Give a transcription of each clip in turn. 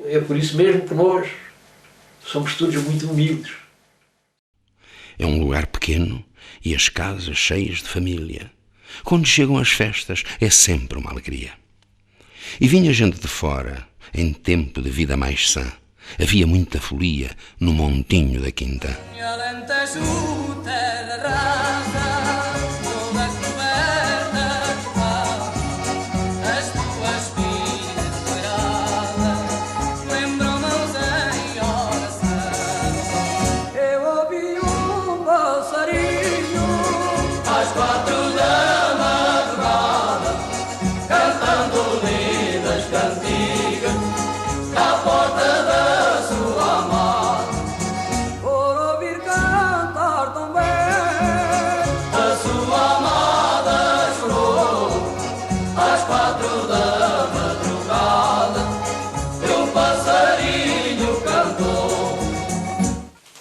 É por isso mesmo que nós somos todos muito humildes. É um lugar pequeno e as casas cheias de família. Quando chegam as festas é sempre uma alegria. E vinha gente de fora, em tempo de vida mais sã. Havia muita folia no montinho da quinta.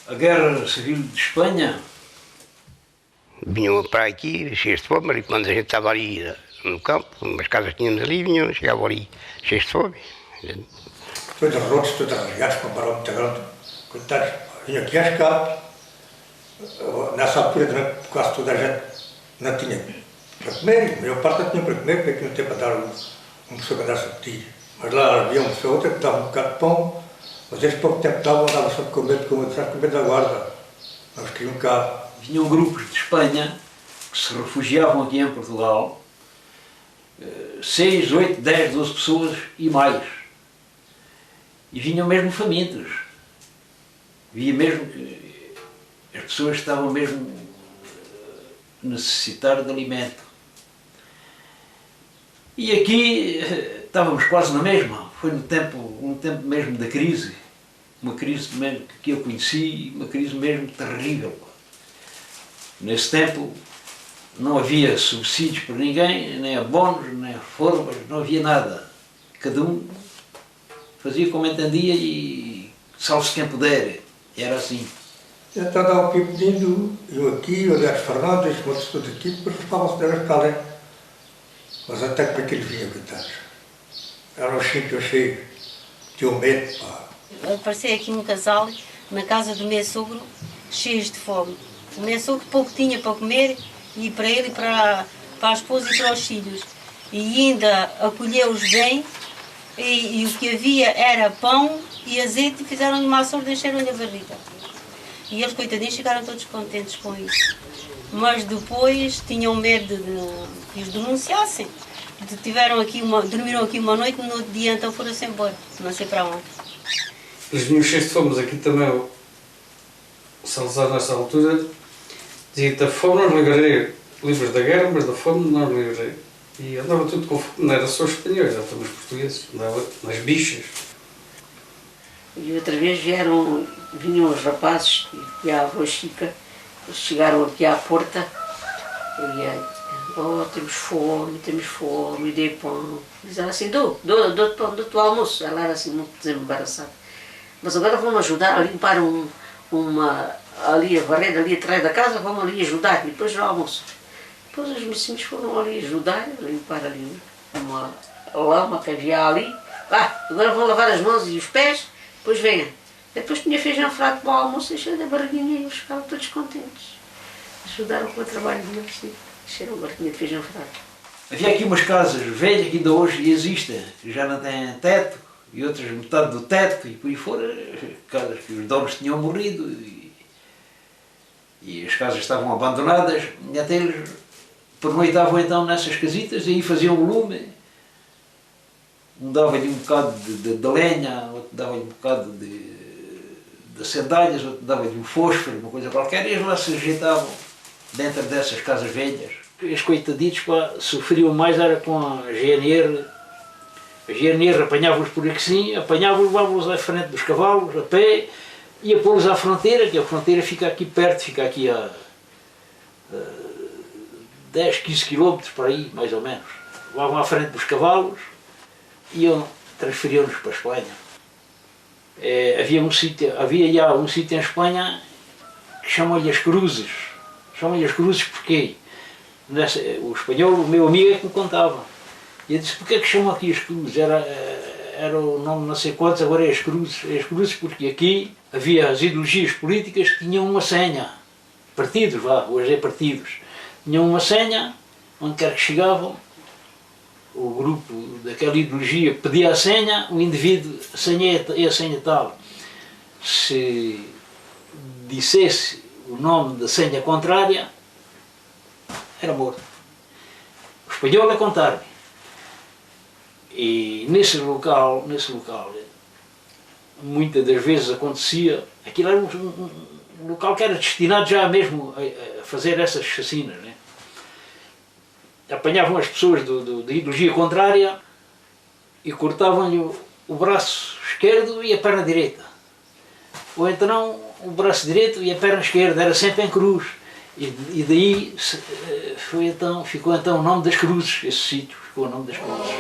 A Guerra Civil de Espanha. Vinham para aqui, cheios de fome, e quando a gente estava ali no campo, umas casas que tínhamos ali, vinham, chegavam ali cheios de fome. Todos rotos, todos rasgados, com um barão muito grande. Coitados, vinham aqui às cabos. Nessa altura, quase toda a gente não tinha para comer, a maior parte não tinha para comer, porque aqui não tem para dar uma pessoa para dar sapatilha. Mas lá havia uma pessoa outra que dava um bocado de pão. Mas eles pouco tempo davam, andavam só de comer da guarda. Nós queríamos cá. Vinham grupos de Espanha que se refugiavam aqui em Portugal, 6, 8, 10, 12 pessoas e mais. E vinham mesmo famintos. Via mesmo que as pessoas estavam mesmo a necessitar de alimento. E aqui estávamos quase na mesma. Foi um tempo mesmo da crise. Uma crise mesmo que eu conheci, uma crise mesmo terrível. Nesse tempo não havia subsídios para ninguém, nem abonos, nem reformas, não havia nada. Cada um fazia como entendia e salve-se quem puder. Era assim. Então dava aqui pedindo, eu aqui, o Léo Fernando, os outros todos aqui, depois ocupavam-se da escala. Mas até que para que eles vinham, coitados. Era um sítio cheio, tinha um medo, pá. Apareceu aqui um casal na casa do meu sogro, cheios de fome. O meu sogro pouco tinha para comer, e para ele, para a esposa e para os filhos. E ainda acolheu-os bem, e o que havia era pão e azeite, e fizeram-lhe uma sorda e encheram-lhe a barriga. E eles, coitadinhos, ficaram todos contentes com isso. Mas depois tinham medo de que os denunciassem. Dormiram aqui uma noite, no outro dia então foram-se embora, não sei para onde. Eles vinham cheios de fome, mas aqui também o Salazar, nessa altura, dizia: da fome não nos livrarei, livres da guerra, mas da fome não nos livrarei. E andava tudo com fome, não era só os espanhóis, eram também os portugueses, andava nas bichas. E outra vez vinham os rapazes, e a avó Chica, eles chegaram aqui à porta, oh, temos fome, dê pão. Diziam assim: dou-te pão, dou-te o almoço. Ela era assim muito desembaraçada. Mas agora vamos ajudar a limpar ali a varrer ali atrás da casa, vamos ali ajudar, e depois no almoço. Depois os mocinhos foram ali ajudar, a limpar ali uma lama que havia ali. Agora vão lavar as mãos e os pés, depois venham. Depois tinha feijão frado para o almoço, encheram a barriguinha e eles ficaram todos contentes. Ajudaram com o trabalho deles, encheram a barriguinha de feijão frado. Havia aqui umas casas velhas que ainda hoje existem, que já não têm teto, e outras metade do teto, e por aí fora, casas que os donos tinham morrido, e as casas estavam abandonadas, e até eles pernoitavam então nessas casitas, e aí faziam o lume. Um dava-lhe um bocado de lenha, outro dava-lhe um bocado de sandálias, outro dava-lhe um fósforo, uma coisa qualquer, e eles lá se ajeitavam dentro dessas casas velhas. Os coitaditos sofriam mais era com a GNR. A GNR apanhava-os por aqui sim, apanhava-os, levava-os à frente dos cavalos, a pé, ia pô-los à fronteira, que a fronteira fica aqui perto, fica aqui a 10, 15 km por aí, mais ou menos. Levavam à frente dos cavalos, transferiam-nos para a Espanha. Havia já um sítio em Espanha que chamam-lhe as Cruzes. Chamam-lhe as Cruzes porquê? O espanhol, o meu amigo, é que me contava. E eu disse: porquê que chamam aqui as Cruzes? era o nome não sei quantos, agora é as Cruzes, porque aqui havia as ideologias políticas que tinham uma senha. Partidos, hoje é partidos. Tinham uma senha, onde quer que chegavam, o grupo daquela ideologia pedia a senha, o indivíduo, a senha é a senha tal. Se dissesse o nome da senha contrária, era morto. O espanhol é contar-me. E nesse local, muitas das vezes acontecia, aquilo era um local que era destinado já mesmo a fazer essas chacinas, né? Apanhavam as pessoas da ideologia contrária e cortavam-lhe o braço esquerdo e a perna direita. Ou então o braço direito e a perna esquerda, era sempre em cruz. E daí ficou então o nome das Cruzes, esse sítio ficou o nome das Cruzes.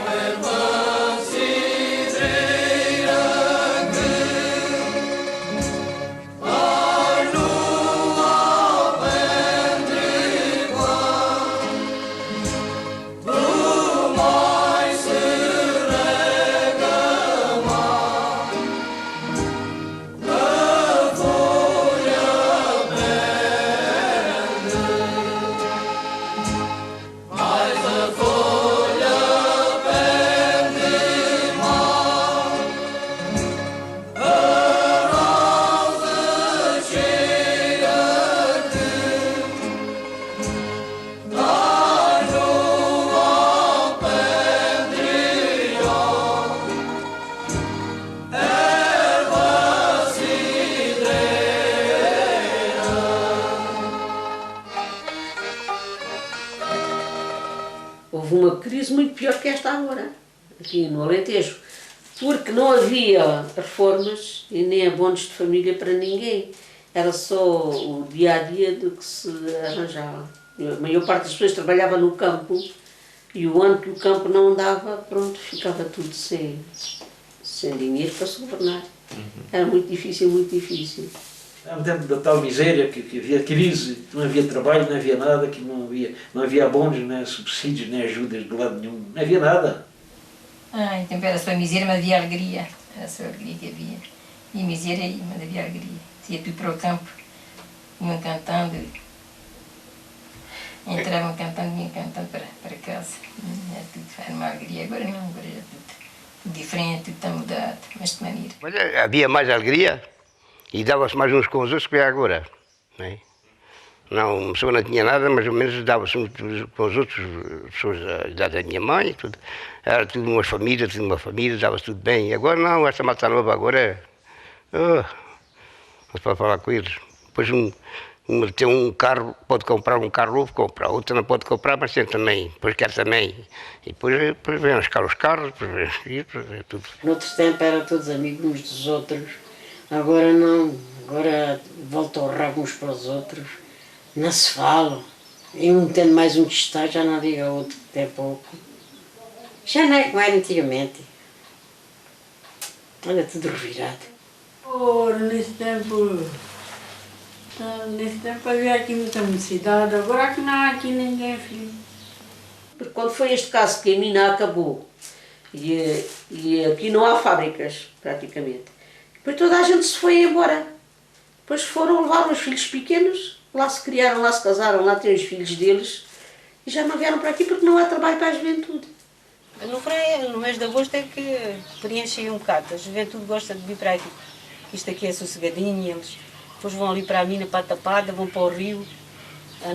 Houve uma crise muito pior que esta agora, aqui no Alentejo, porque não havia reformas e nem abonos de família para ninguém. Era só o dia-a-dia do que se arranjava. A maior parte das pessoas trabalhava no campo e o ano que o campo não andava, pronto, ficava tudo sem dinheiro para se governar. Era muito difícil, muito difícil. Dentro da tal miséria que havia crise, não havia trabalho, não havia nada, que não havia abonos, nem subsídios, nem ajudas de lado nenhum, não havia nada. Então era só miséria, mas havia alegria. Era só alegria que havia. E miséria aí, mas havia alegria. Ia tudo para o campo, iam cantando, entravam cantando, iam cantando para casa. Era uma alegria. Agora não, agora é tudo diferente, tudo está mudado, mas de maneira. Mas havia mais alegria e dava-se mais uns com os outros que é agora. Não é? Não, uma pessoa não tinha nada, mas ao menos dava-se com os outros, pessoas da idade da minha mãe, tudo. Era tudo uma família, dava-se tudo bem. E agora não, esta mata nova agora é... Mas para falar com eles. Depois tem um carro, pode comprar um carro novo, compra. Outro não pode comprar, mas tem também. Depois quer também. E depois vêm buscar os carros, depois vem tudo. Noutros tempos eram todos amigos uns dos outros. Agora não. Agora voltam o rabo uns para os outros. Não se falam. E um tendo mais um que está, já não liga ao outro, até pouco. Já não é como era antigamente. Olha, tudo revirado. Nesse tempo havia aqui muita mocidade, agora aqui não há aqui ninguém, filho. Porque quando foi este caso que a mina acabou, e aqui não há fábricas, praticamente, depois toda a gente se foi embora. Depois foram levar os filhos pequenos, lá se criaram, lá se casaram, lá têm os filhos deles, e já não vieram para aqui porque não há trabalho para a juventude. No mês de agosto é que preenchem um bocado, a juventude gosta de vir para aqui. Isto aqui é sossegadinho, eles depois vão ali para a mina, para a Tapada, vão para o rio.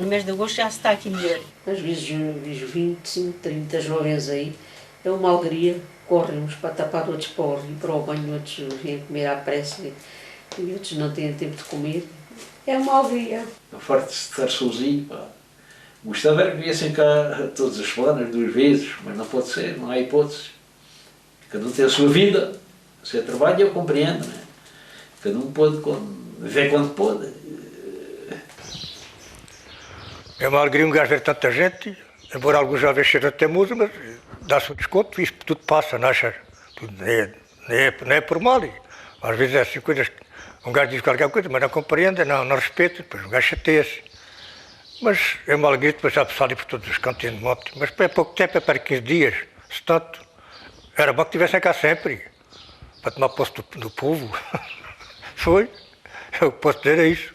No mês de agosto já se está aqui melhor. Às vezes vejo 25, 30 jovens aí, é uma alegria. Correm uns para a Tapada, outros para o rio, para o banho, outros vêm comer à pressa e outros não têm tempo de comer. É uma alegria. A farto de estar sozinho, pá. Gostava era que viessem cá todas as semanas, 2 vezes, mas não pode ser, não há hipótese. Cada um tem a sua vida, se é trabalho eu compreendo, não é? Cada um pode ver quando pode. É uma alegria um gajo ver tanta gente, embora alguns já sejam teimosos, mas dá-se um desconto, isto tudo passa, não achas? Não é por mal. Às vezes é assim coisas, um gajo diz qualquer coisa, mas não compreende, não respeita, depois um gajo chateia-se. Mas é uma alegria depois já passar ali por todos os cantos de moto. Mas é pouco tempo, é para 15 dias, se tanto. Era bom que estivessem cá sempre. para tomar posse do povo. Foi. Eu posso dizer isso.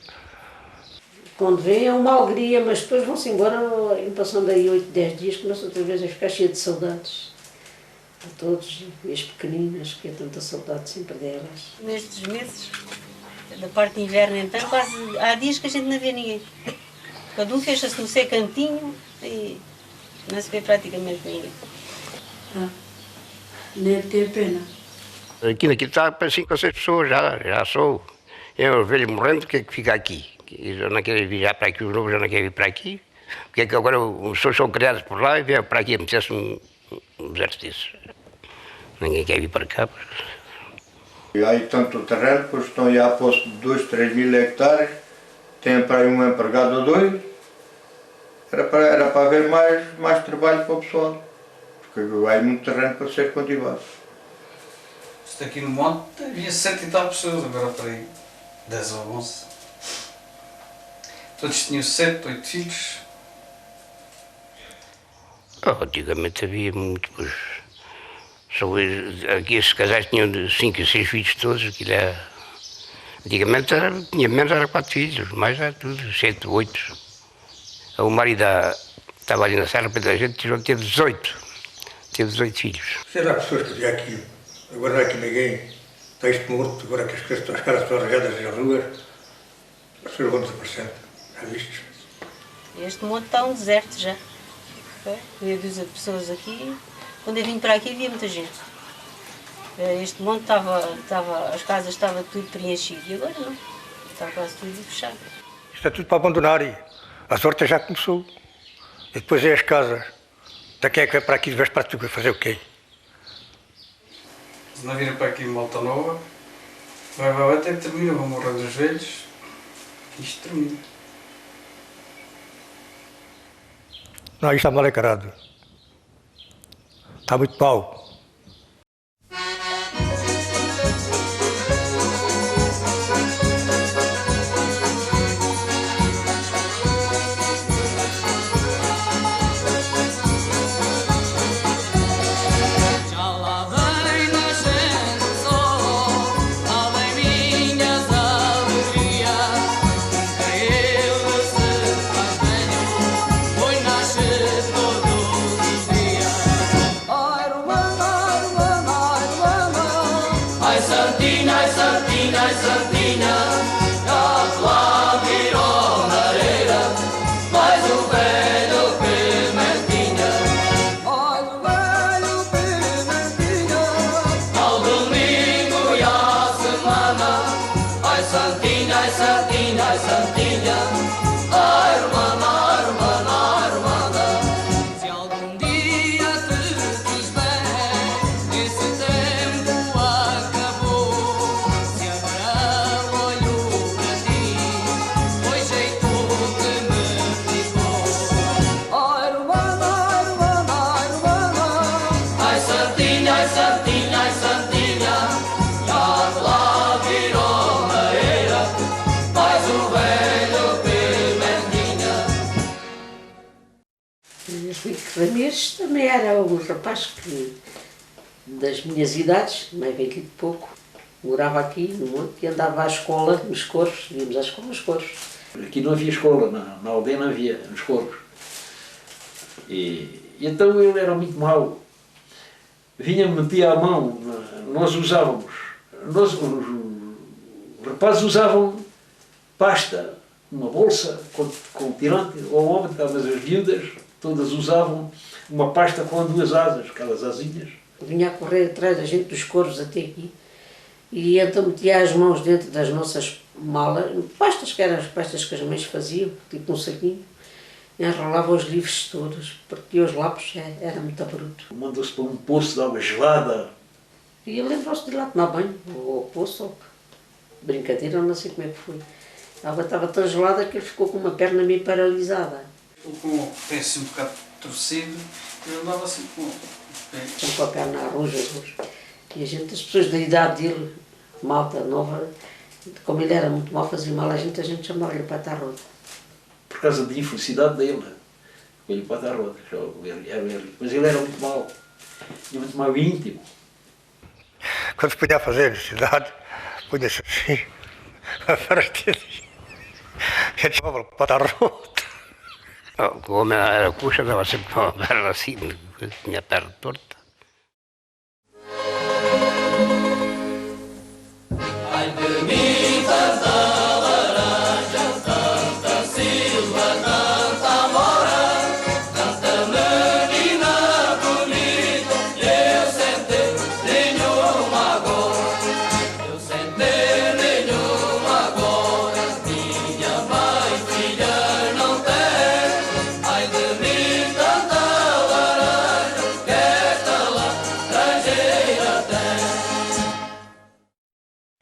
Quando vem é uma alegria, mas depois vão-se embora, em passando aí 8, 10 dias, começam outra vez a ficar cheia de saudades. A todos, e as pequeninas, que é tanta saudade sempre delas. Nestes meses, da parte de inverno então, quase há dias que a gente não vê ninguém. Cada um fecha-se no seu cantinho e não se vê praticamente ninguém. Nem tem pena. Aqui está para 5 ou 6 pessoas, já sou. Eu vejo morrendo, o que é que fica aqui? Eu já não quero vir já para aqui, os novos já não querem vir para aqui. Porque é que agora os pessoas são criados por lá e vêm para aqui a meter-se um exército desses. Ninguém quer vir para cá. E aí tanto o terreno, pois estão aí a posse de 2, 3 mil hectares, tem para aí um empregado ou 2. Era para haver mais trabalho para o pessoal, porque há muito terreno para ser cultivado. Isto aqui no monte havia 7 e tal pessoas, agora para aí 10 ou 11. Todos tinham 7, 8 filhos. Antigamente havia muito, pois. Aqui esses casais tinham 5 ou 6 filhos todos, aquilo era. Antigamente tinha menos, era 4 filhos, mais era tudo, 7, 8. O marido estava ali na serra, a gente teve 18. Teve 18 filhos. Sei lá, pessoas que havia aqui, agora não há aqui ninguém, está isto morto, agora que as casas estão arranjadas nas ruas, as pessoas vão desaparecendo, já vistes? Este monte está um deserto já. Havia 2 pessoas aqui. Quando eu vim para aqui havia muita gente. Este monte as casas estavam tudo preenchido e agora não. Está quase tudo fechado. Isto é tudo para abandonar e a sorte já começou. E depois é as casas. Daqui é que vai para aqui, vais para tu fazer o quê? Se não virem para aqui malta nova, vai até que termina, vão morrer os velhos. Isto termina. Não, isto está mal encarado. Está muito mau. Ramires também era um rapaz que, das minhas idades, mais velho de pouco, morava aqui no monte e andava à escola nos Corvos, íamos à escola nos Corvos. Aqui não havia escola, na aldeia não havia, nos Corvos. E então ele era muito mau. Vinha, metia a mão, nós usávamos, os rapazes usavam pasta, uma bolsa com tirante ao ombro, mas as viúvas todas usavam uma pasta com 2 asas, aquelas asinhas. Vinha a correr atrás da gente dos Corvos até aqui e então metia as mãos dentro das nossas malas, pastas que eram as pastas que as mães faziam, tipo um saquinho, e enrolava os livros todos, porque os lápis era muito bruto. Mandou-se para um poço de água gelada. E ele lembrou-se de lá tomar banho, ou poço, ou brincadeira, não sei como é que foi. A água estava tão gelada que ele ficou com uma perna meio paralisada. Com o pé assim um bocado torcido, ele andava assim com o pé. Com a perna à roja. E a gente, as pessoas da idade dele, malta nova, como ele era muito mal, fazia mal a gente chamava-lhe Patarroda. Por causa da infelicidade dele, foi-lhe Patarroda. Mas ele era muito mau, e muito mau íntimo. quando se punha a fazer necessidade, punha-se assim, a frastidinha. E chamava para a rota. O homem era coxa, andava sempre com a perna assim, tinha a perna torta.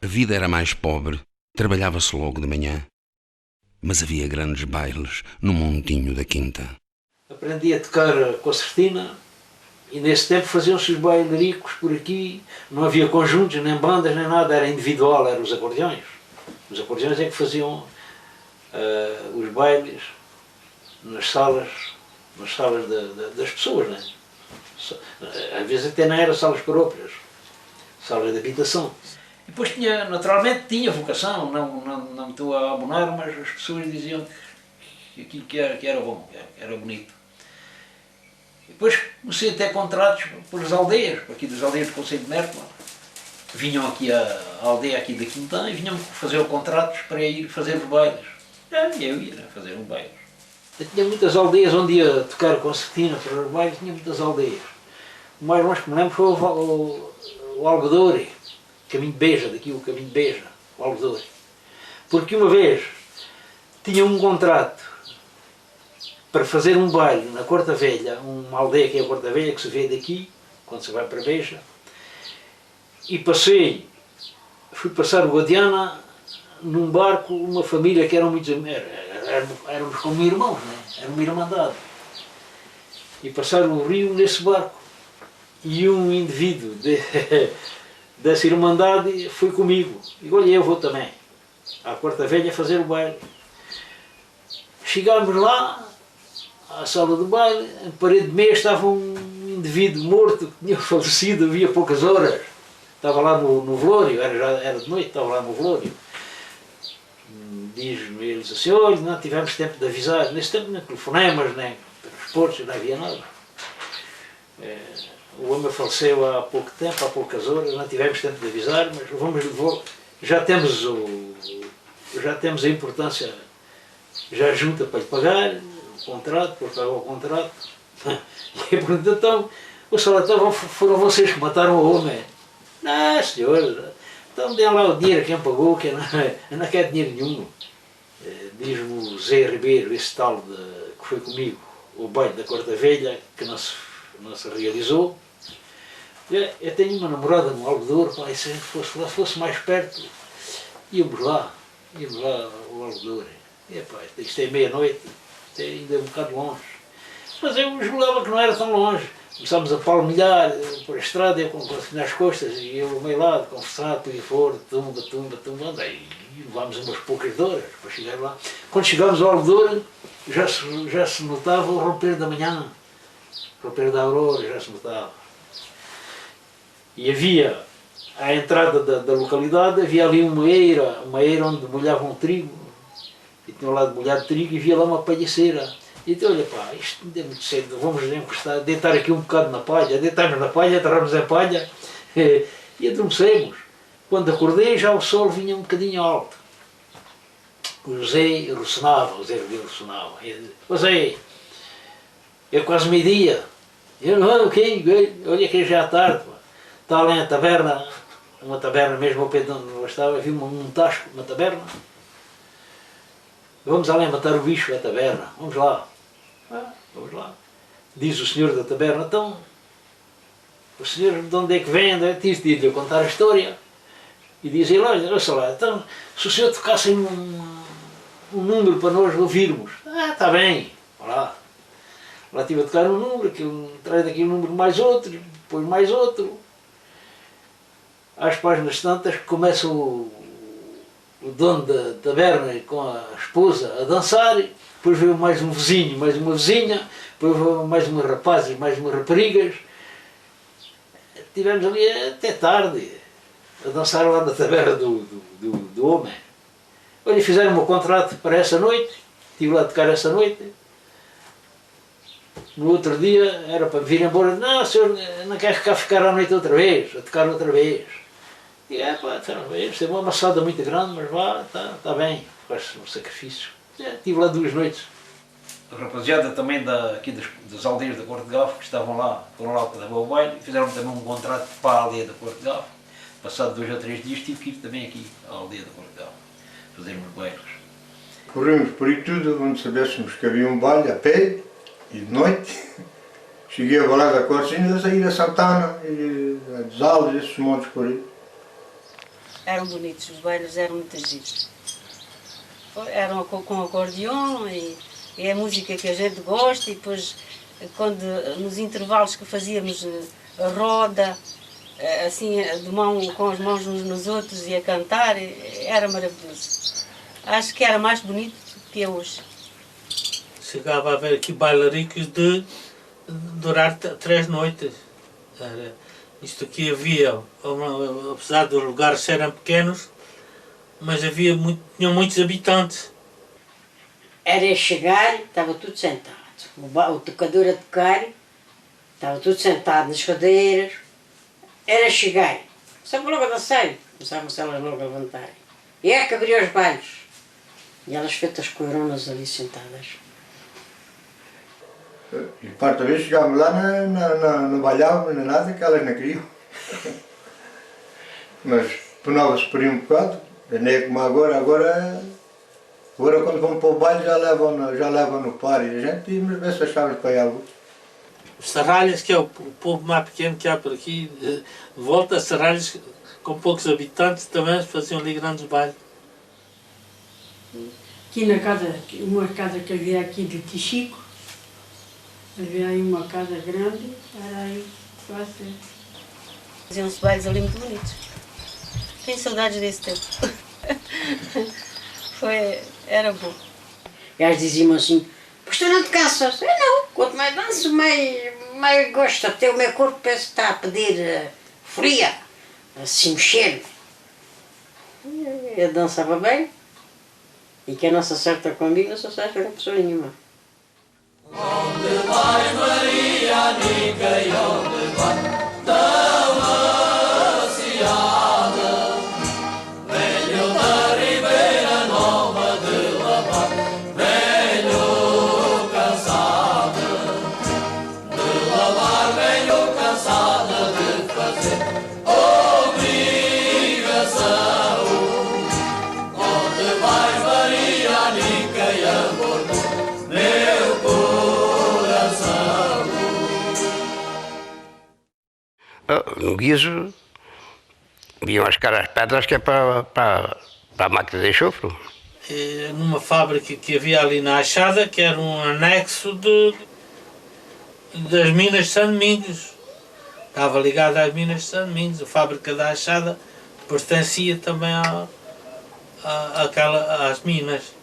A vida era mais pobre, trabalhava-se logo de manhã, mas havia grandes bailes no montinho da quinta. Aprendi a tocar concertina e nesse tempo faziam-se os bailaricos por aqui, não havia conjuntos, nem bandas, nem nada, era individual, eram os acordeões. Os acordeões é que faziam os bailes nas salas das pessoas, né? Às vezes até não eram salas próprias, salas de habitação. Depois naturalmente tinha vocação, não me estou a abonar, mas as pessoas diziam que aquilo que era bom, que era bonito. Depois comecei a ter contratos pelas aldeias, aqui das aldeias do Conselho de Mértola. Vinham aqui à aldeia aqui da Quintã e vinham fazer contratos para ir fazer os bailes. E eu ia fazer um baile. Eu tinha muitas aldeias onde ia tocar concertina para os bailes, tinha muitas aldeias. O mais longe que me lembro foi o Algodoure, Caminho de Beja, daqui o Caminho de Beja, o Algodoure. Porque uma vez tinha um contrato para fazer um baile na Corta Velha, uma aldeia que é a Corta Velha, que se vê daqui, quando se vai para Beja, e fui passar o Guadiana num barco, uma família que eram muitos, éramos como irmãos, né? Era uma irmandade. E passar o rio nesse barco. E um indivíduo dessa irmandade foi comigo. E olha, eu vou também à Corta Velha fazer o baile. Chegámos lá, à sala do baile, na parede de meia estava um indivíduo morto que tinha falecido havia poucas horas. Estava lá no velório, era de noite, estava lá no velório. Diz-me eles assim, olha, não tivemos tempo de avisar. Nesse tempo nem telefonemas, nem transportes, não havia nada. O homem faleceu há pouco tempo, há poucas horas, não tivemos tempo de avisar, mas já temos a importância já junta para lhe pagar o contrato, para pagar o contrato. E eu pergunto, então, foram vocês que mataram o homem? Não, senhor, então dê lá o dinheiro a quem pagou, que eu não quero dinheiro nenhum. Diz-me o Zé Ribeiro, esse tal que foi comigo, o baile da Corta Velha, que não se realizou. Eu tenho uma namorada no Algodouro, se fosse mais perto, íamos lá ao Algodouro. Isto é meia-noite, isto é ainda um bocado longe. Mas eu julgava que não era tão longe. Começámos a palmilhar por a estrada, eu com nas costas, e eu ao meio lado, conversar, por aí fora, tumba, e levámos umas poucas horas para chegar lá. Quando chegámos ao Algodouro, já se notava o romper da manhã, o romper da aurora, já se notava. E havia, à entrada da localidade, havia ali uma eira onde molhavam trigo, e tinha um lado molhado de trigo, e havia lá uma palhaceira. E então, olha pá, isto não é muito cedo, vamos encostar, deitar aqui um bocado na palha, deitarmos na palha, aterramos a palha e adormecemos. Quando acordei já o sol vinha um bocadinho alto. O José rosnava, o Zé Ribeiro rosnava. O Zé, é quase meio-dia. Eu não, olha que já é tarde. Pá. Está ali a taberna, uma taberna mesmo ao pé de onde eu estava, havia um tasco, uma taberna. Vamos além matar o bicho da taberna, vamos lá. Vamos lá. Diz o senhor da taberna, então, o senhor de onde é que vem? Diz-lhe a contar a história. E diz ele, olha lá, então, se o senhor tocasse um número para nós ouvirmos. Está bem, lá. Lá estive a tocar um número, que traz daqui um número mais outro, depois mais outro. Às páginas tantas começa o dono da taberna com a esposa a dançar, depois veio mais um vizinho, mais uma vizinha, depois veio mais uns rapazes, mais umas raparigas. Estivemos ali até tarde. a dançar lá na taberna do homem. Olha, fizeram um contrato para essa noite, estive lá a tocar essa noite. No outro dia era para vir embora, não, senhor, não quer ficar à noite outra vez, a tocar outra vez. E pá, isto é uma amassada muito grande, mas vá, está bem, faz um sacrifício. Estive lá 2 noites. A rapaziada também aqui das aldeias da Corte de Gafo, que estavam lá, foram lá para dar o baile, fizeram também um contrato para a aldeia da Corte de Gafo. Passado 2 ou 3 dias tive que ir também aqui à aldeia da Corte de Gafo, fazer uns bailes. Corremos por aí tudo, onde soubéssemos que havia um baile a pé e de noite. Cheguei a Balada da Corte, ainda a sair a Santana, a dos Alves, esses montes por aí. Eram bonitos, os bailes eram muito giros. Eram com acordeão e é a música que a gente gosta, e depois quando nos intervalos que fazíamos a roda, assim com as mãos uns nos outros e a cantar, era maravilhoso. Acho que era mais bonito do que é hoje. Chegava a haver aqui bailaricos de durar 3 noites. Isto aqui havia, apesar dos lugares serem pequenos, mas tinham muitos habitantes. Era chegar, estava tudo sentado. O tocador a tocar, estava tudo sentado nas cadeiras. Era chegar. Só para logo dançar, começavam-se elas logo a levantarem. E é que abriu os bailes. E elas feitas coronas ali sentadas. E parte da vez chegávamos lá, não bailávamos, nem nada, que elas não queriam. Mas penava-se por aí um bocado, não é como agora quando vão para o baile já levam no par e a gente íamos ver se achávamos para aí algo. Os Serralhas, que é o povo mais pequeno que há por aqui, volta a Serralhas com poucos habitantes, também faziam ali grandes bailes. Aqui na casa, uma casa que havia aqui de Tichico, havia aí uma casa grande, era aí quase. Faziam-se bailes ali muito bonitos. Tenho saudades desse tempo. Era bom. E elas diziam assim, pois tu não te cansas? Eu não, quanto mais danço, mais gosto. Até o meu corpo parece que está a pedir fria, a se mexer. Eu dançava bem. E que a nossa certa comigo não se acerta com pessoa nenhuma. Onde vai Maria, Nica, e onde vai tão ansiada? Venho da Ribeira Nova de Lavar, venho cansada de lavar, venho cansada de fazer obrigação. Onde vai Maria, Nica, e amor, meu coração. No guiso, vinham as caras pedras que é para a máquina de enxofre. Numa fábrica que havia ali na Achada, que era um anexo das minas de São Domingos. Estava ligada às minas de São Domingos. A fábrica da Achada pertencia também às minas.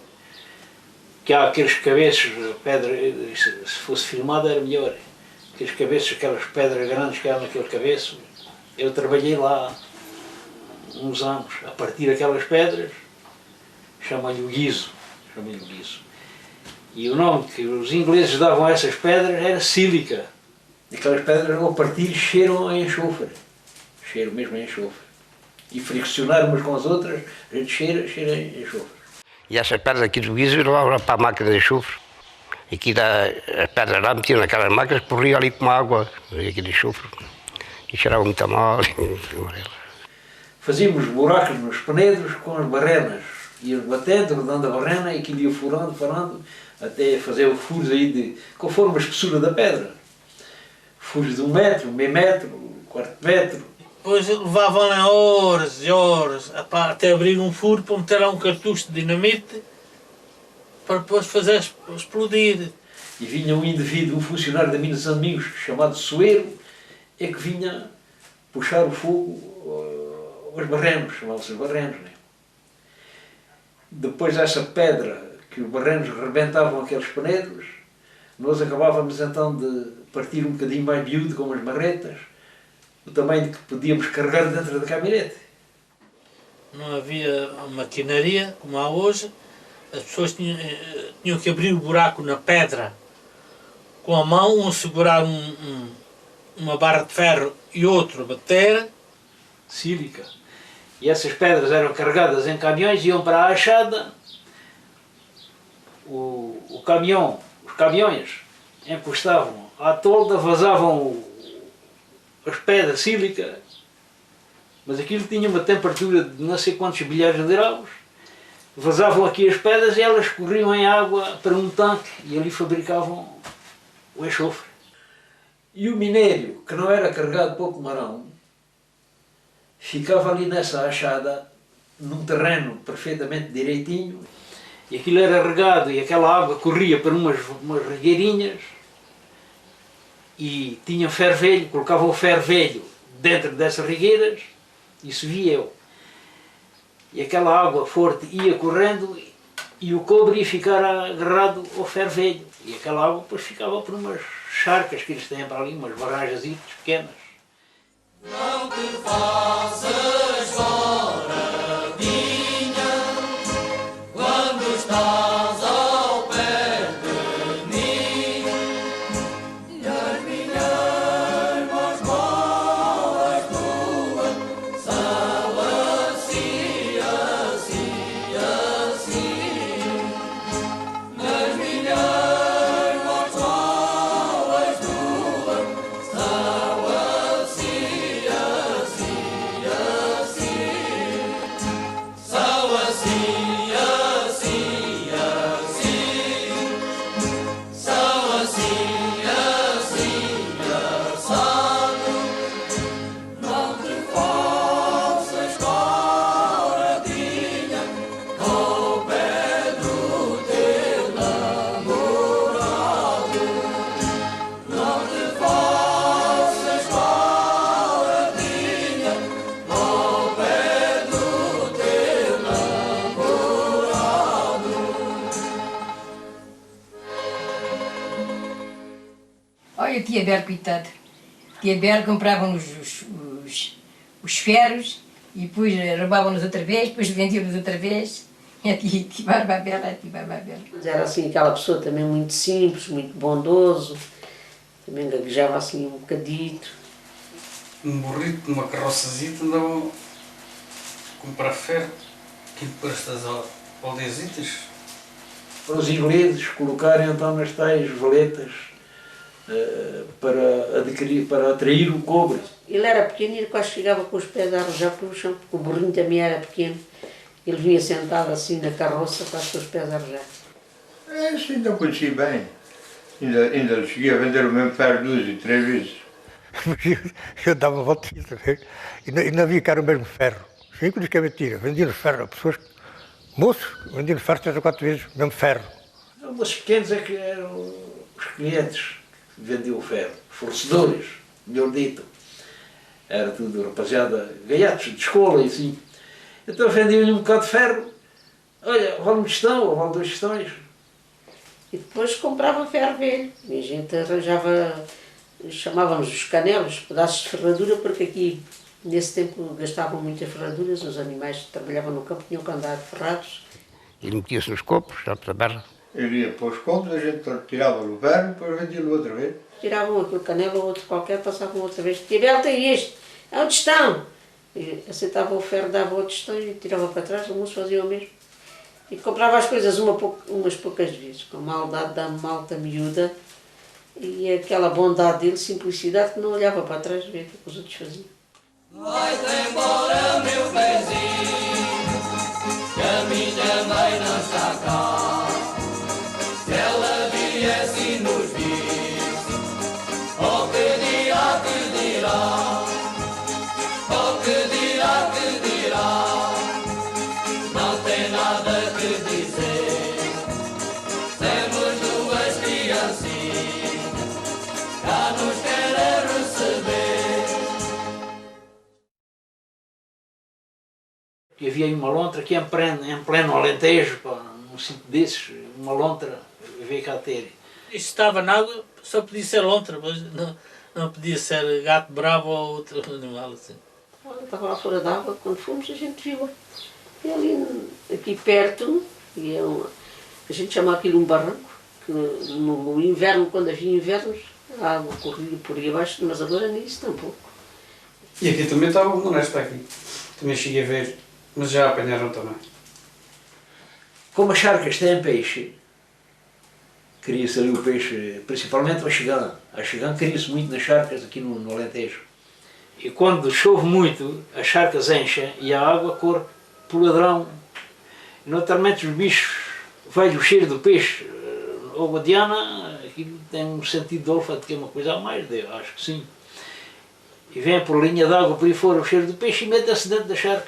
Que há aqueles cabeços de pedra, se fosse filmado era melhor. Aqueles cabeços, aquelas pedras grandes que há naquele cabeço. Eu trabalhei lá uns anos a partir aquelas pedras, chamam-lhe o guiso. E o nome que os ingleses davam a essas pedras era sílica. Aquelas pedras ao partir cheiram a enxofre. Cheiram mesmo a enxofre. E friccionar umas com as outras, a gente cheira a enxofre. E essas pedras aqui do guiso levavam para a máquina de enxofre. E aqui as pedras lá metiam naquelas máquinas, corriam ali com água, aqui de enxofre. E cheiravam muito mal. Fazíamos buracos nos penedros com as barrenas. Íamos batendo, rodando a barrena e aquilo ia furando, parando, até fazer o furos aí conforme a espessura da pedra. Furos de 1 metro, meio metro, 1/4 metro. Depois levavam horas e horas até abrir um furo para meter lá um cartucho de dinamite para depois fazer explodir. E vinha um indivíduo, um funcionário da mina de São Domingos, chamado Soeiro, é que vinha puxar o fogo aos barrenos, chamavam-se os barrenos. Né? Depois dessa pedra que os barrenos rebentavam aqueles penedros, nós acabávamos então de partir um bocadinho mais miúdo com as marretas, o tamanho que podíamos carregar dentro da caminhonete. não havia maquinaria como há hoje, as pessoas tinham que abrir o buraco na pedra com a mão, um segurar uma barra de ferro e outro bater. Sílica. E essas pedras eram carregadas em caminhões, iam para a achada, os caminhões encostavam à tolda, vazavam as pedras sílica, mas aquilo tinha uma temperatura de não sei quantos bilhares de graus, vazavam aqui as pedras e elas corriam em água para um tanque e ali fabricavam o enxofre. E o minério, que não era carregado para o Comarão, ficava ali nessa achada, num terreno perfeitamente direitinho, e aquilo era regado e aquela água corria para umas regueirinhas e tinha ferro velho, colocavam o ferro velho dentro dessas regueiras e se via e aquela água forte ia correndo e o cobre ia ficar agarrado ao ferro velho e aquela água depois ficava por umas charcas que eles têm para ali, umas barragens pequenas. Não te faças choradinha quando estás ao pé de mim e as minhas mãos com as tuas são assim, assim, assim. As minhas mãos com as tuas são assim, assim, assim. São assim, assim, assim. São assim, assim, assado. Não te faças coradinha com o pé do teu namorado. Não te faças coradinha com o pé do teu namorado. Olha, tia Bel, coitado. Tia Bel compravam-nos os ferros e depois roubavam-nos outra vez, depois vendiam-nos outra vez. E a tia Barbabel, Mas era assim aquela pessoa também muito simples, muito bondoso, também gaguejava assim um bocadito. Um burrito numa carroçazita andavam a comprar ferro, aquilo para estas aldeiasitas. Para os ingleses colocarem então nas tais valetas para atrair o cobre. Ele era pequeno e ele quase chegava com os pés a arrojar pelo chão, porque o burrinho também era pequeno. Ele vinha sentado assim na carroça, quase com os pés a arrojar. Isso ainda conheci bem. Ainda cheguei a vender o mesmo ferro 2 e 3 vezes. Eu dava volta e não havia que era o mesmo ferro. Sim, que diz que é mentira. Vendiam ferro a pessoas, moços, vendiam ferro 3 ou 4 vezes, o mesmo ferro. Os pequenos é que eram os clientes que vendiam o ferro, fornecedores, melhor dito. Era tudo rapaziada, gaiatos de escola e assim. Então vendiam-lhe um bocado de ferro. Olha, vale um tostão ou vale 2 tostões. E depois comprava ferro velho. E a gente arranjava, chamávamos os canelos, pedaços de ferradura, porque aqui, nesse tempo, gastavam muitas ferraduras. Os animais que trabalhavam no campo tinham que andar ferrados. Ele metia-se nos copos, já para a barra. Ele ia para os copos, a gente tirava o ferro e depois vendia-lo outra vez. Tiravam aquele canelo ou outro qualquer, passavam outra vez. Tia Bel tem este, é um tostão. E aceitava o ferro, dava o tostão e tirava para trás, o moço fazia o mesmo. E comprava as coisas umas poucas vezes, com a maldade da malta miúda e aquela bondade dele, simplicidade, que não olhava para trás ver o que os outros faziam. Vai-te embora, meu benzinho, que a minha mãe não está cá. Se ela viesse e nos visse, oh que dirá, que dirá, oh que dirá, que dirá. Não tem nada que dizer, temos 2 criancinhas, já nos querem receber. E havia uma lontra que em pleno Alentejo, pá, num sítio desses, uma lontra veio cá ter. Isto estava na água, só podia ser lontra, mas não podia ser gato bravo ou outro animal assim. Ela estava lá fora d'água, quando fomos a gente viu-a. E ali, aqui perto, e a gente chama aquilo um barranco, que no inverno, quando havia invernos, a água corria por aí abaixo, mas agora nem isso tampouco. E aqui também estava um honesto aqui. Também cheguei a ver, mas já apanharam também. Como as charcas têm peixe, cria-se ali o peixe, principalmente o axegã. A axegã cria-se muito nas charcas aqui no Alentejo. E quando chove muito, as charcas enchem e a água corre pelo ladrão. E naturalmente os bichos, vai o cheiro do peixe, ou guadiana, aquilo tem um sentido de olfato que é uma coisa a mais, acho que sim. E vem por linha d'água por aí fora o cheiro do peixe e mete-se dentro da charca.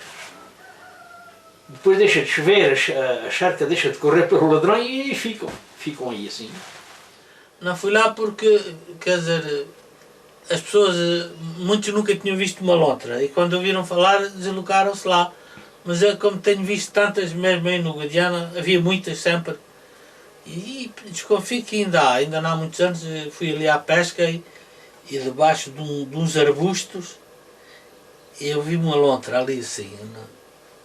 Depois deixa de chover, a charca deixa de correr pelo ladrão e ficam aí assim. Não fui lá porque, quer dizer, as pessoas, muitos nunca tinham visto uma lontra e quando ouviram falar deslocaram-se lá. Mas eu, como tenho visto tantas mesmo aí no Guadiana, havia muitas sempre. E desconfio que ainda não há muitos anos, fui ali à pesca e debaixo de uns arbustos eu vi uma lontra ali assim,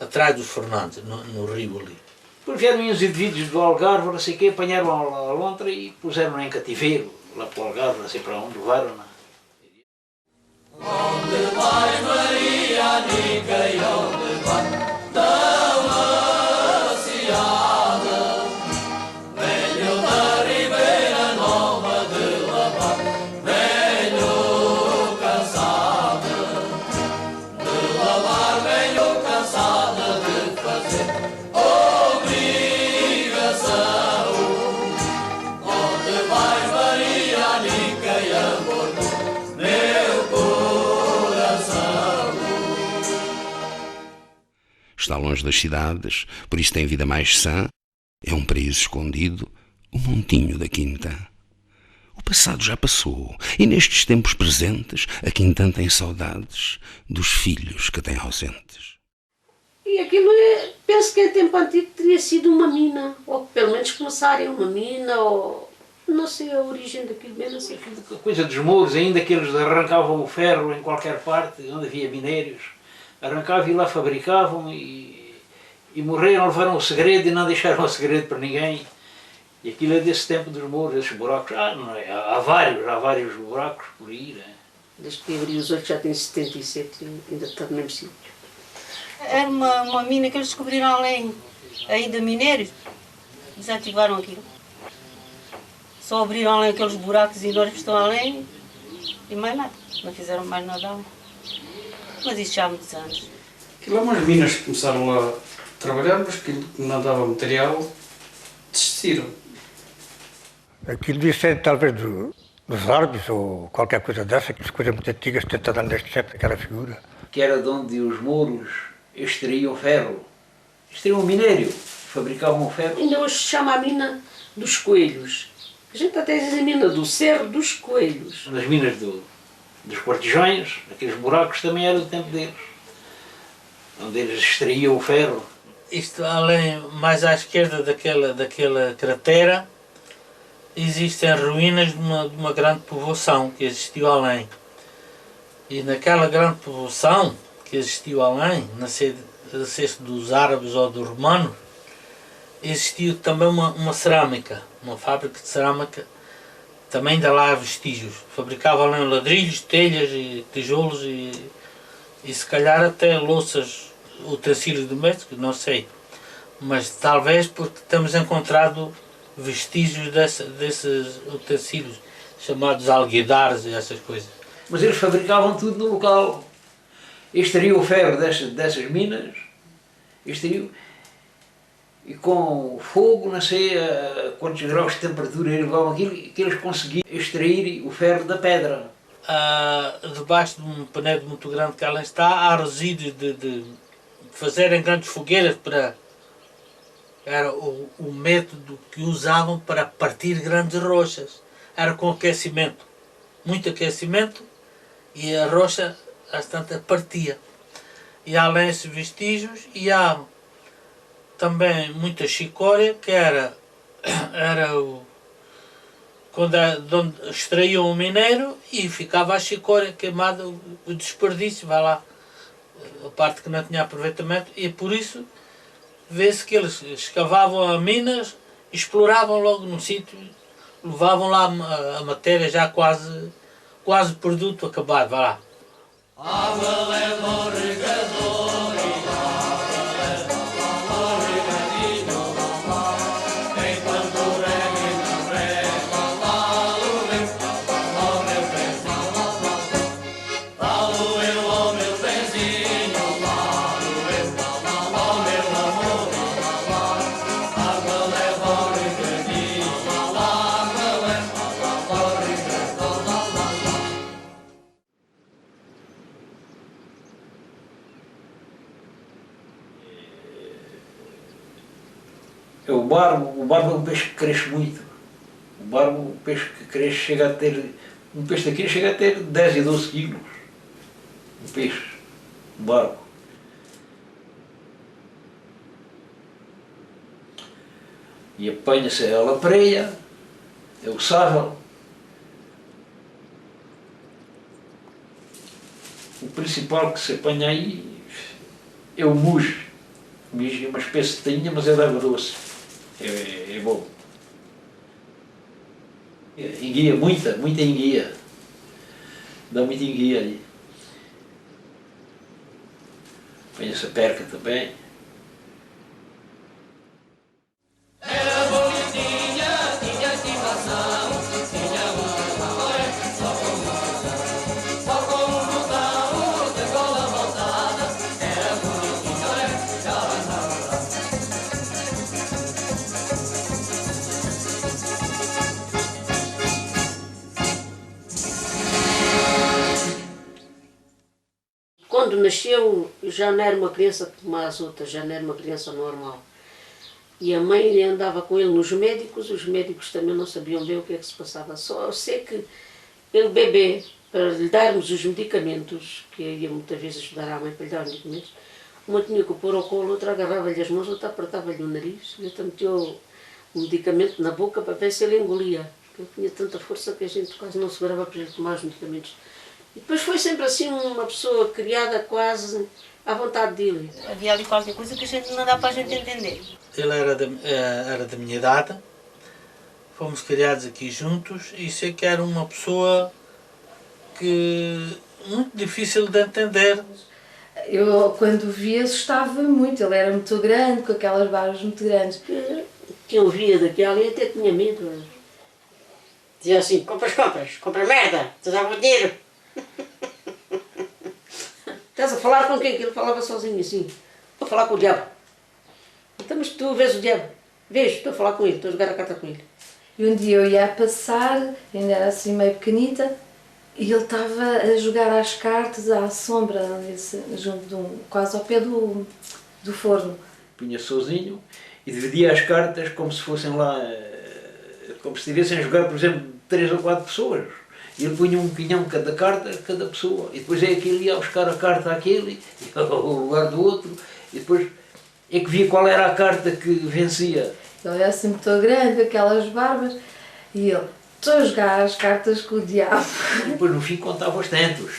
atrás dos Fernandes, no rio ali. Depois vieram uns indivíduos do Algarve, não sei o quê, apanharam a lontra e puseram-na em cativeiro, lá para o Algarve, não sei para onde, levaram-na. Onde vai Maria, Nica, e onde vai tão ansiada? Venho da Ribeira Nova de lavar, venho cansada de lavar, venho cansada de fazer obrigação. Onde vai Maria, Nica, e amor do meu coração? Está longe das cidades, por isso tem vida mais sã. É um paraíso escondido, o montinho da Quinta. O passado já passou, e nestes tempos presentes, a Quintã tem saudades dos filhos que tem ausentes. E aquilo, penso que em tempo antigo teria sido uma mina, ou pelo menos começarem uma mina, ou não sei a origem daquilo, bem não sei. A coisa dos mouros, ainda que eles arrancavam o ferro em qualquer parte, onde havia minérios, arrancavam e lá fabricavam e morreram, levaram o segredo e não deixaram o segredo para ninguém. E aquilo é desse tempo dos mouros, esses buracos, não é? Há vários buracos por aí, né? Desde que abri os olhos já tenho 77 e ainda está no mesmo sítio. Era uma mina que eles descobriram além aí de minérios, desativaram aquilo. Só abriram além aqueles buracos enormes que estão além e mais nada, não fizeram mais nada além. Mas isso já há muitos anos. Aquilo há umas minas que começaram lá a trabalhar, mas que não dava material, desistiram. Aquilo devia ser talvez dos árabes ou qualquer coisa dessa, que as coisas muito antigas tentaram desde sempre aquela figura. Que era de onde os mouros extraíam ferro, extraíam minério, fabricavam ferro. Ainda hoje se chama a mina dos coelhos. A gente até diz a mina do Cerro dos Coelhos. Nas minas dos Quartejões, aqueles buracos também eram do tempo deles, onde eles extraíam o ferro. Isto além, mais à esquerda daquela cratera, existem ruínas de uma grande povoação que existiu além. E naquela grande povoação que existiu além, nascesse dos árabes ou dos romanos, existiu também uma cerâmica, uma fábrica de cerâmica, também ainda lá há vestígios. Fabricavam além ladrilhos, telhas e tijolos e se calhar até louças, utensílios domésticos, não sei. Mas talvez porque temos encontrado vestígios desses utensílios, chamados alguidares e essas coisas. Mas eles fabricavam tudo no local. Extraíam o ferro dessas minas, extraíam, e com fogo, não sei a quantos graus de temperatura eles levavam aquilo, que eles conseguiam extrair o ferro da pedra. Debaixo de um penedo muito grande que além está, há resíduos de fazerem grandes fogueiras para... Era o método que usavam para partir grandes rochas. Era com aquecimento, muito aquecimento, e a rocha, às tantas, partia. E além desses vestígios, e há também muita chicória, que era onde extraíam o minério e ficava a chicória queimada, o desperdício, vai lá, a parte que não tinha aproveitamento, e por isso vê-se que eles escavavam as minas, exploravam logo no sítio, levavam lá a matéria já quase produto acabado, vá lá. Água leva o regador e água leva o regadinho lá, enquanto rega e não rega, lá o meu benzinho, lá o meu benzinho, lá o meu amor, água leva o regadinho lá, água leva o regadinho lá. O barbo é um peixe que cresce muito. O barbo é um peixe que cresce, chega a ter, um peixe daqui chega a ter 10 e 12 quilos. Um peixe, um barbo. E apanha-se a lapreia, é o sável. O principal que se apanha aí é o mujo. O mujo é uma espécie de tainha, mas é de água doce. É bom. Enguia, muita enguia. Dá muita enguia aí. Apanha-se a perca também. Era bonitinha, tinha estimação, tinha só com um botão de gola voltada. Era bonitinha, já andava lá. Quando nasceu, já não era uma criança como as outras, já não era uma criança normal. E a mãe andava com ele nos médicos, os médicos também não sabiam bem o que é que se passava. Só sei que ele bebê, para lhe darmos os medicamentos, que eu ia muitas vezes ajudar a mãe para lhe dar os medicamentos, uma tinha que o pôr ao colo, outra agarrava-lhe as mãos, outra apertava-lhe o nariz, e outra meteu o medicamento na boca para ver se ele engolia. Ele tinha tanta força que a gente quase não segurava para ele tomar os medicamentos. E depois foi sempre assim uma pessoa criada quase à vontade dele. Havia ali qualquer coisa que a gente não dá para a gente entender. Ele era da minha idade, fomos criados aqui juntos e sei que era uma pessoa que muito difícil de entender. Eu, quando o vi, assustava-me muito. Ele era muito grande, com aquelas barbas muito grandes. Quem o via daquela até tinha medo. Dizia assim, compra merda, te dava o dinheiro. Estás a falar com quem? Que ele falava sozinho assim. Estou a falar com o diabo. Então, mas tu vês o diabo? Vejo, estou a falar com ele, estou a jogar a carta com ele. E um dia eu ia a passar, ainda era assim meio pequenita, e ele estava a jogar às cartas à sombra, junto quase ao pé do forno. Punha sozinho e dividia as cartas como se fossem lá, como se estivessem a jogar, por exemplo, 3 ou 4 pessoas. E ele punha um pinhão cada carta, cada pessoa. E depois é aquele ia buscar a carta àquele, ao lugar do outro, e depois é que via qual era a carta que vencia. Ele era assim muito grande, com aquelas barbas, e ele, estou a jogar as cartas com o diabo. E depois no fim contava os tentos.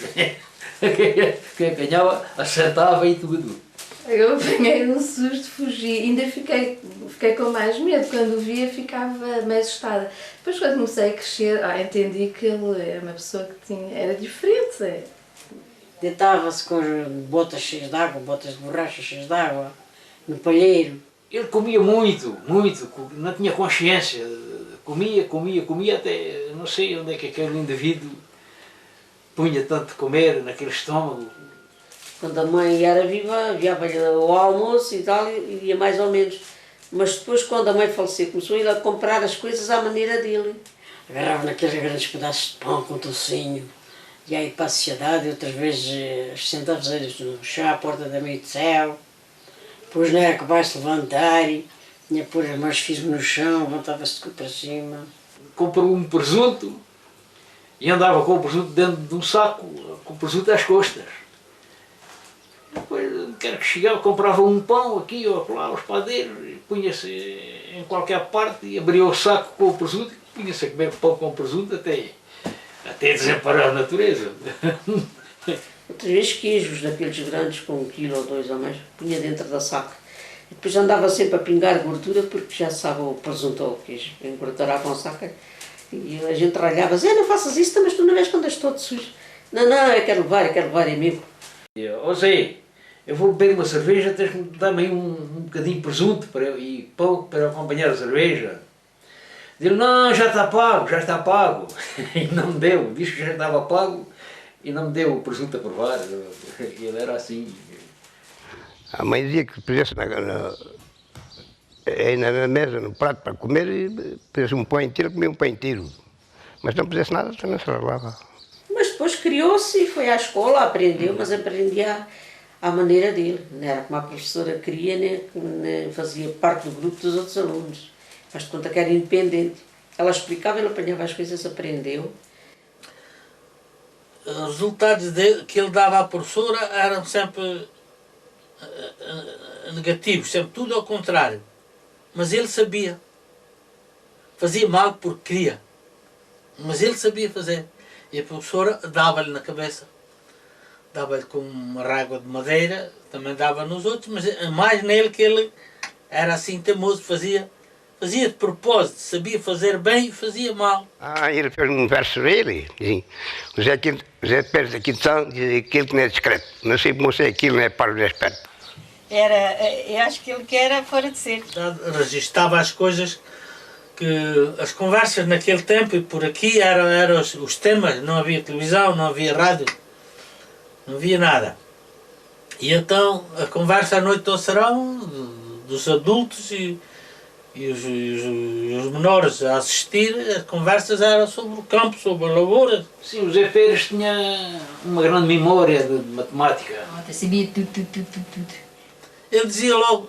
Quem ganhava acertava e tudo. Eu apanhei um susto, fugi, ainda fiquei com mais medo, quando o via ficava meio assustada. Depois quando comecei a crescer, entendi que ele era uma pessoa que era diferente. Deitava-se com botas cheias de água, botas de borracha cheias de água, no palheiro. Ele comia muito, não tinha consciência. Comia até, não sei onde é que aquele indivíduo punha tanto de comer naquele estômago. Quando a mãe era viva, havia-lhe o almoço e tal, e ia mais ou menos. Mas depois, quando a mãe faleceu, começou ele a comprar as coisas à maneira dele. Agarrava naqueles grandes pedaços de pão com tocinho, e aí para a sociedade, outras vezes sentava-se no chão à porta da meio de céu. Depois não era capaz de se levantar, tinha que pôr as mãos firmes no chão, levantava-se para cima. Comprou um presunto e andava com o presunto dentro de um saco, com o presunto às costas. Depois, quer que chegava, comprava um pão aqui ou lá, aos padeiros, e punha-se em qualquer parte e abria o saco com o presunto e punha-se a comer pão com presunto até desamparar a natureza. outras vezes queijos daqueles grandes com 1 quilo ou 2 ou mais, punha dentro da saca. E depois andava sempre a pingar gordura porque já sabe o presunto ou o queijo, engordurava a saca. E a gente ralhava, Zé, não faças isso, mas tu não vês que andas todo sujo. Não, eu quero levar, é mesmo. Ó Zé, eu vou beber uma cerveja, tens que dar-me aí um bocadinho de presunto e pão para acompanhar a cerveja. Ele, não, já está pago. E não me deu, disse que já estava pago e não me deu o presunto a provar. Ele era assim. A mãe dizia que pusesse na mesa, no prato para comer, e pusesse um pão inteiro, comia um pão inteiro. Mas não pusesse nada, também se lavava. Mas depois criou-se e foi à escola, aprendeu, mas aprendia à maneira dele. Não era como a professora queria, nem fazia parte do grupo dos outros alunos. Faz de conta que era independente. Ela explicava, ele apanhava as coisas, aprendeu. Os resultados que ele dava à professora eram sempre negativos, sempre tudo ao contrário. Mas ele sabia. Fazia mal porque queria. Mas ele sabia fazer. E a professora dava-lhe na cabeça. Dava-lhe com uma régua de madeira, também dava nos outros, mas mais nele que ele era assim teimoso, fazia de propósito, sabia fazer bem e fazia mal. Ele fez um verso dele, assim, o Zé Pérez da Quintão diz aquilo que não é discreto, não sei como sei aquilo, não é para o esperto. Eu acho que ele que era fora de ser. Registava as coisas, que as conversas naquele tempo e por aqui eram os temas, não havia televisão, não havia rádio, não havia nada. E então a conversa à noite ao serão, dos adultos e os menores a assistir, as conversas eram sobre o campo, sobre a lavoura. Sim, o Zé Pérez tinha uma grande memória de matemática. Sabia tudo. Ele dizia logo,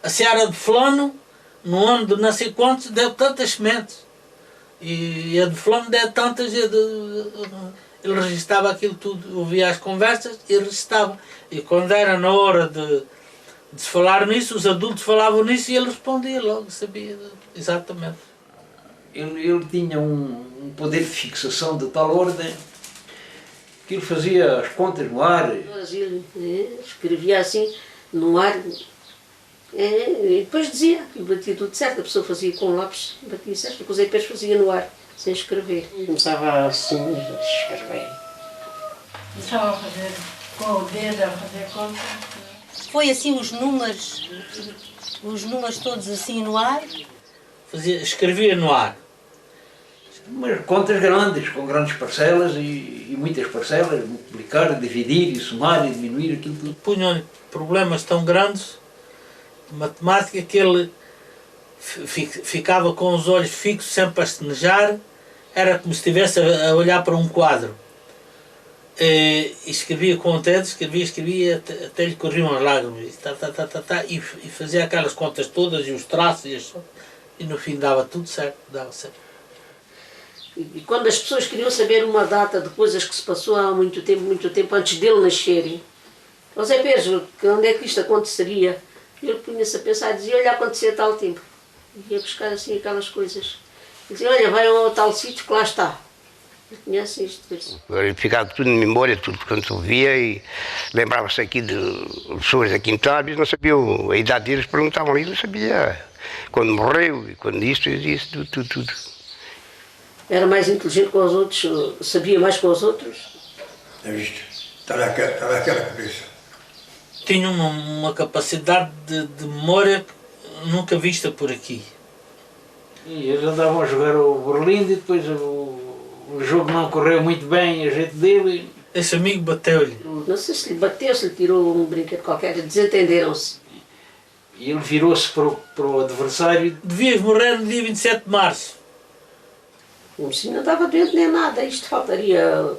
a seara de fulano, no ano de não sei quantos, deu tantas sementes. E a de fulano deu tantas. Ele registava aquilo tudo, ouvia as conversas e registava. E quando era na hora de se falar nisso, os adultos falavam nisso e ele respondia logo, sabia exatamente. Ele tinha um poder de fixação de tal ordem que ele fazia as contas no ar. Ele escrevia assim no ar e depois dizia que batia tudo certo. A pessoa fazia com lápis, batia certo, depois o Zé Pérez fazia no ar, sem escrever. Começava assim a escrever. Começava a fazer com o dedo, a fazer conta. Foi assim os números todos assim no ar. Escrevia no ar. Mas contas grandes, com grandes parcelas e muitas parcelas, multiplicar, dividir, somar e diminuir aquilo tudo. Punham problemas tão grandes de matemática que ele ficava com os olhos fixos, sempre a estenejar, era como se estivesse a olhar para um quadro. E escrevia com o dedo, escrevia, até lhe corriam as lágrimas, e fazia aquelas contas todas, e os traços, e no fim dava tudo certo, dava certo. E quando as pessoas queriam saber uma data de coisas que se passou há muito tempo antes dele nascerem, o Zé Pérez, onde é que isto aconteceria? Ele punha-se a pensar e dizia, olha, acontecia tal tempo. E ia buscar assim aquelas coisas. E dizia, olha, vai a tal sítio que lá está. Conhece isto? Ele ficava tudo em memória, tudo quanto via, e lembrava-se aqui de pessoas aqui em Tábis, não sabiam a idade deles, perguntavam ali, não sabia quando morreu, e quando isto e isso, tudo. Era mais inteligente com os outros, sabia mais com os outros? É visto, estava aquela cabeça. Tinha uma capacidade de memória nunca vista por aqui. E eles andavam a jogar o Berlim e depois o jogo não correu muito bem, a gente dele. Esse amigo bateu-lhe. Não sei se lhe bateu, se lhe tirou um brinquedo qualquer, desentenderam-se. E ele virou-se para o adversário. Devias morrer no dia 27 de março. O mocinho não estava doente nem nada, isto faltaria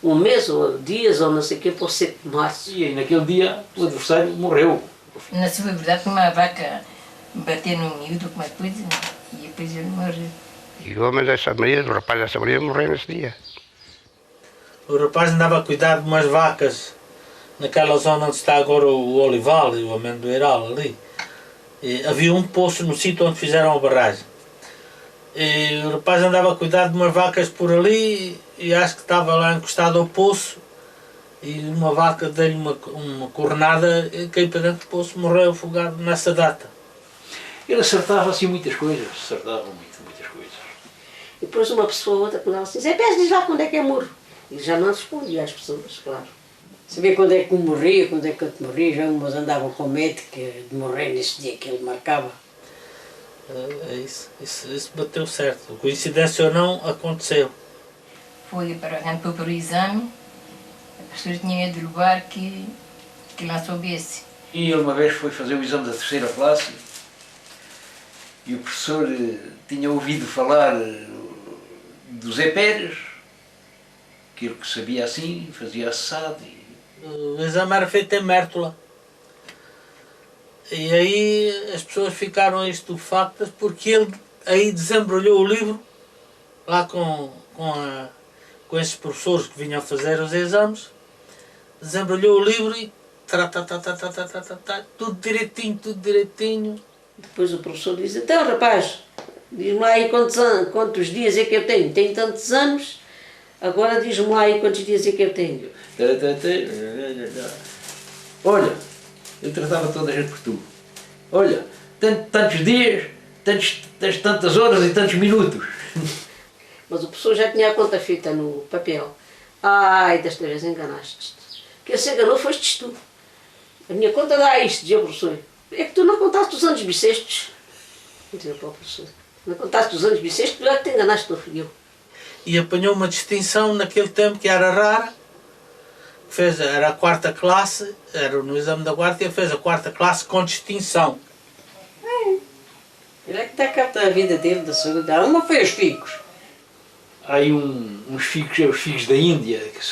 um mês ou dias ou não sei o quê para o 7 de março. E aí naquele dia o adversário morreu. Na sua verdade, uma vaca bater no miúdo, alguma coisa, e depois ele morreu. E o homem dessa Maria, o rapaz dessa Maria morreu nesse dia. O rapaz andava a cuidar de umas vacas naquela zona onde está agora o olival e o amendoeiral ali. E havia um poço no sítio onde fizeram a barragem. E o rapaz andava a cuidar de umas vacas por ali e acho que estava lá encostado ao poço e uma vaca deu-lhe uma cornada e caiu para dentro do poço, morreu afogado nessa data. Ele acertava assim muitas coisas, acertava muitas coisas. E depois uma pessoa ou outra perguntava assim, Zé Pés, diz lá quando é que é morro. E já não respondia às pessoas, claro. Sabia quando é que eu morria, quando é que eu te morria, já umas andavam com medo de morrer nesse dia que ele marcava. Isso bateu certo. Coincidência ou não, aconteceu. Foi para o exame, a professora tinha medo de levar que não soubesse. E ele uma vez foi fazer o exame da terceira classe e o professor tinha ouvido falar do Zé Pérez, aquilo que sabia assim, fazia assado. O exame era feito em Mértola. E aí as pessoas ficaram estupefactas porque ele aí desembrulhou o livro, lá com esses professores que vinham fazer os exames, desembrulhou o livro e tudo direitinho. Depois o professor diz, então rapaz, diz-me lá aí quantos dias é que eu tenho. Tenho tantos anos, agora diz-me lá aí quantos dias é que eu tenho. Olha, ele tratava toda a gente por tu. Olha, tantos dias, tens tantas horas e tantos minutos. Mas o professor já tinha a conta feita no papel. Ai, desta vez enganaste-te. Quem se enganou foste tu. A minha conta dá isto, dizia o professor. É que tu não contaste os anos bissextos. Dizia para o professor. Não contaste os anos bissextos, tu é que te enganaste, não fui eu. E apanhou uma distinção naquele tempo que era rara. Era a quarta classe, era no exame da quarta, e fez a quarta classe com distinção. Ele é que está cá a vida dele, da saúde. Uma foi os figos. Há aí uns figos, os figos da Índia, que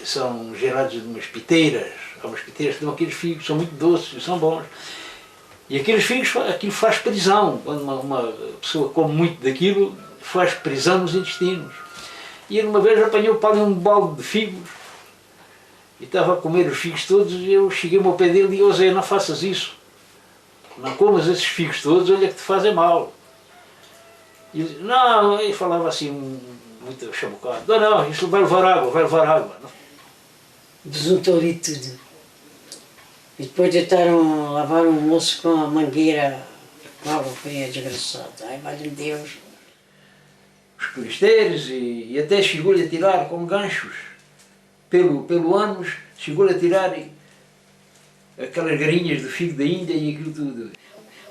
são gerados de umas piteiras. Há umas piteiras que dão aqueles figos, são muito doces, são bons. E aqueles figos, aquilo faz prisão. Quando uma pessoa come muito daquilo, faz prisão nos intestinos. E ele uma vez apanhou para ali um balde de figos, e estava a comer os figos todos, e eu cheguei-me ao pé dele e disse, Zé, não faças isso. Não comas esses figos todos, olha que te fazem mal. E ele, não, ele falava assim, muito chamucado, não, isso vai levar água. Desuntou ali tudo. E depois tentaram lavar o moço com a mangueira, com água fria, desgraçado. Ai, vale Deus. Os clisteiros e até chegou-lhe a tirar com ganchos pelo ânus, chegou-lhe a tirar aquelas garinhas do figo da Índia e aquilo tudo.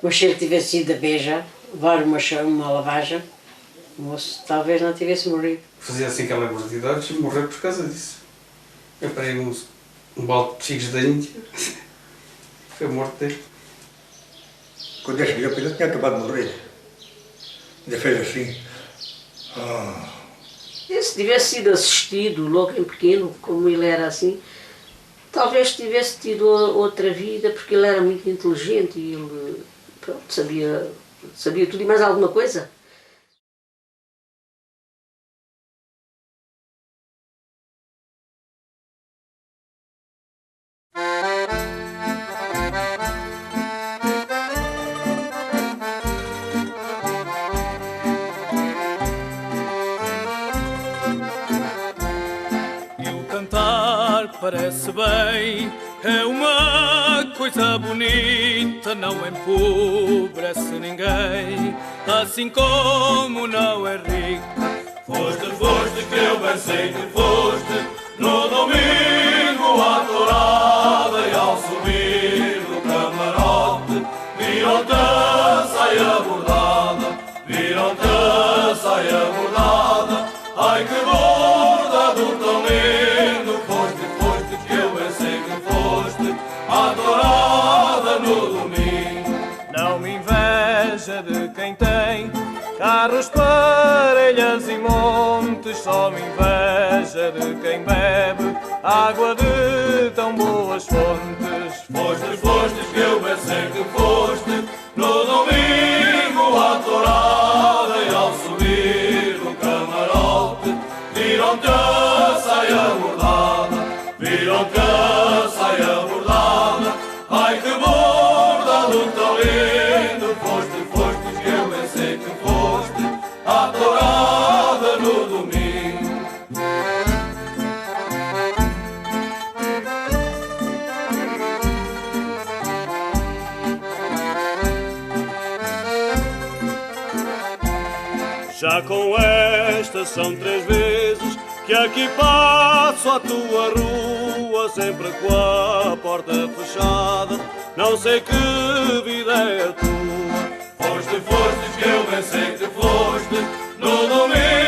Mas se ele tivesse ido a Beja, levar uma lavagem, o moço talvez não tivesse morrido. Fazia assim aquelas mordidades e morreu por causa disso. Eu parei um balde de figos da Índia, foi morto dele. Quando eu cheguei ao Pedro, tinha acabado de morrer. Ainda fez assim. E se tivesse sido assistido logo em pequeno, como ele era assim, talvez tivesse tido outra vida, porque ele era muito inteligente e ele pronto, sabia tudo e mais alguma coisa. Parece bem, é uma coisa bonita, não empobrece ninguém, assim como não é rica. Foste que eu bem sei que foste, no domingo à tourada e ao subir do camarote, viram-te a saia bordada, viram-te a saia bordada, ai que bordado tão lindo, adorada no domingo. Não me inveja de quem tem carros, parelhas e montes, só me inveja de quem bebe água de tão boas fontes. Foste que eu bem sei que foste, no domingo à tourada e ao subir do camarote, viram-te a saia bordada, viram-te a saia bordada, ai que bordado tão lindo, foste que eu bem sei que foste, à tourada no domingo. Já com esta são 3 vezes que aqui passo a tua rua, sempre com a porta fechada. Não sei que vida é a tua. Foste que eu bem sei que foste no domingo.